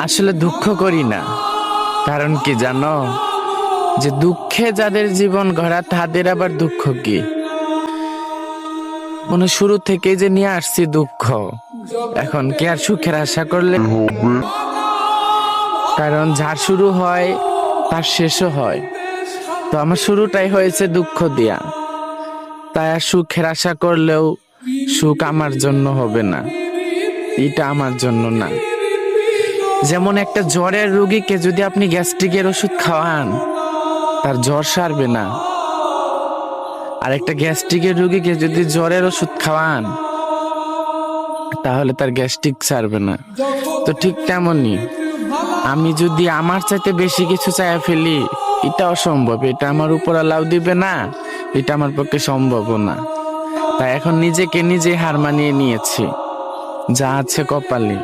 আসলে দুঃখ করি না, কারণ কি জানো, যে দুঃখে যাদের জীবন গড়া তাদের আবার দুঃখ কি, মানে শুরু থেকে যে নিয়ে আসছি দুঃখ, এখন কি আর সুখের আশা করলে হবে? কারণ যার শুরু হয় তার শেষও হয়। তো আমার শুরুটাই হয়েছে দুঃখ দিয়া, তাই আর সুখের আশা করলেও সুখ আমার জন্য হবে না, এটা আমার জন্য না। যেমন একটা জ্বরের রোগীকে যদি আপনি গ্যাস্ট্রিকের ওষুধ খাওয়ান, তার জ্বর সারবে না। আর একটা গ্যাস্ট্রিকের রোগীকে যদি জ্বরের ওষুধ খাওয়ান, তাহলে তার গ্যাস্ট্রিক সারবে না। তো ঠিক তেমনই আমি যদি আমার চাইতে বেশি কিছু চাইয়া ফেলি, এটা অসম্ভব, এটা আমার উপর আল্লাহ দিবে না, এটা আমার পক্ষে সম্ভব না। তাই এখন নিজেকে নিজে হার মানিয়ে নিয়েছি, যা আছে কপালে।